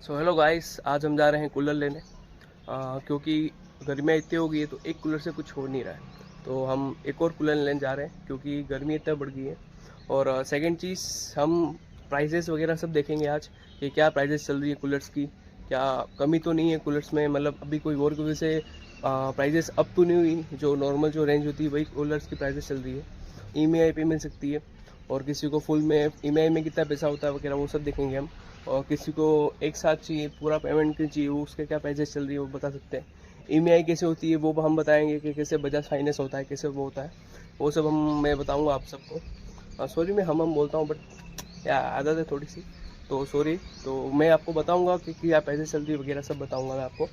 So hello guys, आज हम जा रहे हैं कूलर लेने क्योंकि गर्मियाँ इतनी हो गई है तो एक कूलर से कुछ हो नहीं रहा है। तो हम एक और कूलर लेने जा रहे हैं क्योंकि गर्मी इतना बढ़ गई है। और सेकंड चीज़, हम प्राइजेस वगैरह सब देखेंगे आज कि क्या प्राइजेस चल रही है कूलर्स की, क्या कमी तो नहीं है कूलर्स में, मतलब अभी कोई और की वजह से प्राइजेस अप तो नहीं हुई। जो नॉर्मल जो रेंज होती है वही कूलर्स की प्राइजेस चल रही है। ईएमआई पे मिल सकती है और किसी को फुल में ईएमआई में कितना पैसा होता है वगैरह वो सब देखेंगे हम। और किसी को एक साथ चाहिए, पूरा पेमेंट के चाहिए, वो उसके क्या प्राइजेस चल रही है वो बता सकते हैं। ईएमआई कैसे होती है वो हम बताएंगे कि कैसे बजाज फाइनेंस होता है, कैसे वो होता है, वो सब मैं बताऊंगा आप सबको। सॉरी मैं हम बोलता हूँ, बट या आदत है थोड़ी सी, तो सॉरी। तो मैं आपको बताऊंगा कि क्या पैसे चल रही है वगैरह सब बताऊंगा मैं आपको।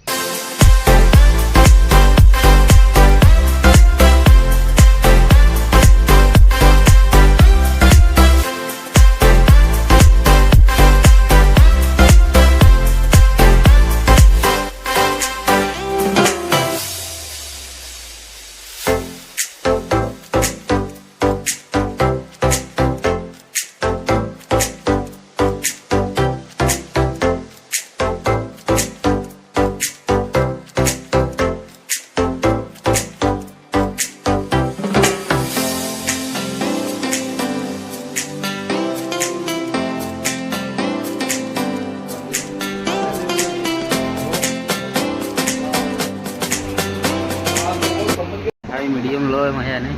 हाई मीडियम लो है मजा नहीं।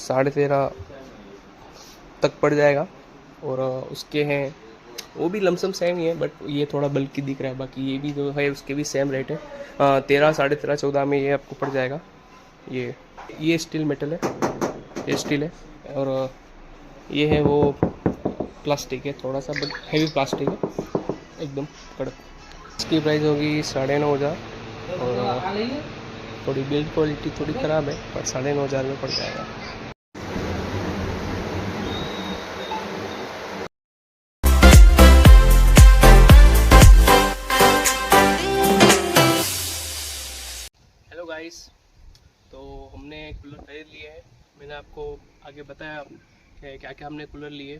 साढ़े 13 तक पड़ जाएगा। और उसके हैं वो भी लमसम सेम ही है, बट ये थोड़ा बल्कि दिख रहा है, बाकी ये भी जो है उसके भी सेम रेट है। 13, 13.5, 14 में ये आपको पड़ जाएगा। ये स्टील मेटल है, ये स्टील है। और ये है वो प्लास्टिक है, थोड़ा सा बट हैवी प्लास्टिक है, एकदम कड़क। इसकी प्राइस होगी 9,500। और थोड़ी बिल्ड क्वालिटी थोड़ी ख़राब है, पर 9,500 में पड़ जाएगा। हेलो गाइस, तो हमने कूलर खरीद लिए है। मैंने आपको आगे बताया कि क्या क्या हमने कूलर लिए।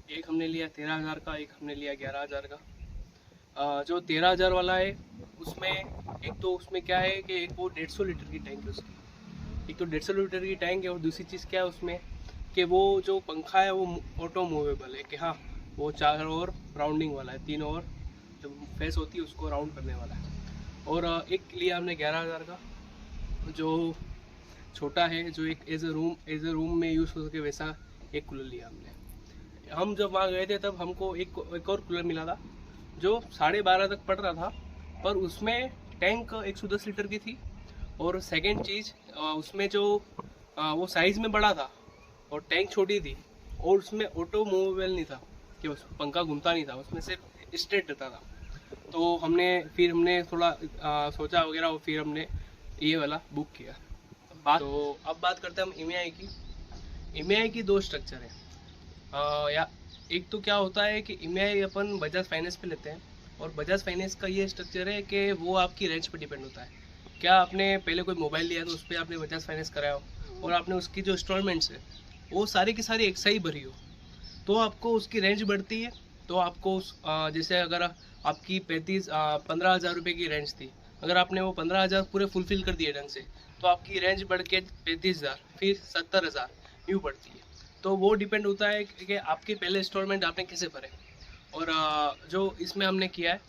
एक हमने लिया 13,000 का, एक हमने लिया 11,000 का। जो 13,000 वाला है उसमें एक तो उसमें क्या है कि एक वो 150 लीटर की टैंक है उसकी। एक तो 150 लीटर की टैंक है, और दूसरी चीज़ क्या है उसमें कि वो जो पंखा है वो ऑटो मूवेबल है, कि हाँ वो 4 और राउंडिंग वाला है, 3 और जो फेस होती है उसको राउंड करने वाला है। और एक लिया हमने 11,000 का, जो छोटा है, जो एक एज ए रूम में यूज़ हो सके वैसा एक कूलर लिया हमने। हम जब वहाँ गए थे तब हमको एक और कूलर मिला था जो 12.5 तक पड़ रहा था, पर उसमें टैंक 110 लीटर की थी। और सेकंड चीज़, उसमें जो वो साइज़ में बड़ा था और टैंक छोटी थी, और उसमें ऑटो मूवेबल नहीं था, कि उस पंखा घूमता नहीं था, उसमें सिर्फ स्ट्रेट रहता था। तो फिर हमने थोड़ा सोचा वगैरह, और फिर हमने ये वाला बुक किया। अब बात करते हैं हम ईएमआई की। ईएमआई की 2 स्ट्रक्चर है। या एक तो क्या होता है कि ईएमआई अपन बजाज फाइनेंस पे लेते हैं, और बजाज फाइनेंस का ये स्ट्रक्चर है कि वो आपकी रेंज पे डिपेंड होता है। क्या आपने पहले कोई मोबाइल लिया तो उस पर आपने बजाज फाइनेंस कराया हो, और आपने उसकी जो इंस्टॉलमेंट्स है वो सारी की सारी एक सा ही भरी हो, तो आपको उसकी रेंज बढ़ती है। तो आपको जैसे अगर आपकी 15,000 रुपये की रेंज थी, अगर आपने वो 15,000 पूरे फुलफिल कर दिए ढंग से, तो आपकी रेंज बढ़ के 35,000, फिर 70,000 यूँ बढ़ती है। तो वो डिपेंड होता है कि आपके पहले इंस्टॉलमेंट आपने कैसे भरे। और जो इसमें हमने किया है,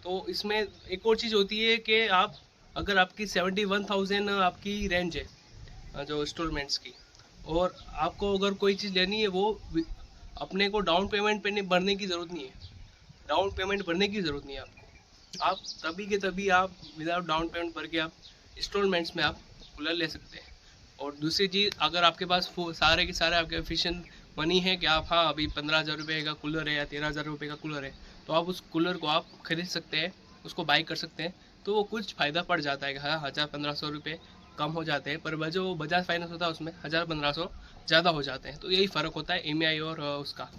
तो इसमें एक और चीज़ होती है कि आप अगर आपकी 71,000 आपकी रेंज है जो इंस्टॉलमेंट्स की, और आपको अगर कोई चीज़ लेनी है, वो अपने को डाउन पेमेंट पे नहीं भरने की ज़रूरत नहीं है। डाउन पेमेंट भरने की ज़रूरत नहीं है आपको। आप तभी के तभी आप विदाउट डाउन पेमेंट भर के आप इंस्टॉलमेंट्स में आप कूलर ले सकते हैं। और दूसरी चीज़, अगर आपके पास सारे के सारे आपके एफिशिएंट मनी है कि आप हाँ अभी 15,000 रुपये का कूलर है या 13,000 रुपये का कूलर है, तो आप उस कूलर को आप खरीद सकते हैं उसको बाई कर सकते हैं, तो वो कुछ फ़ायदा पड़ जाता है। हाँ, 1000-1500 रुपये कम हो जाते हैं, पर वह जो बजाज फाइनेंस होता है उसमें 1000-1500 ज़्यादा हो जाते हैं। तो यही फ़र्क होता है EMI और उसका।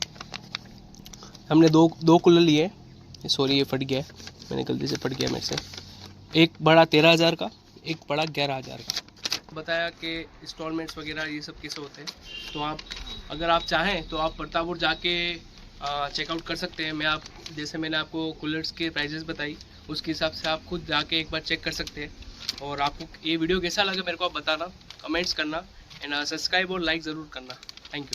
हमने दो कूलर लिए। सॉरी, ये फट गया है, मैंने गलती से फट गया मेरे से। एक बड़ा 13,000 का, एक बड़ा 11,000 का। बताया कि इंस्टॉलमेंट्स वगैरह ये सब कैसे होते हैं। तो आप अगर आप चाहें तो आप प्रतापपुर जाके चेकआउट कर सकते हैं। जैसे मैंने आपको कूलर्स के प्राइजेस बताई, उसके हिसाब से आप खुद जाके एक बार चेक कर सकते हैं। और आपको ये वीडियो कैसा लगा मेरे को आप बताना, कमेंट्स करना, एंड सब्सक्राइब और लाइक ज़रूर करना। Thank you.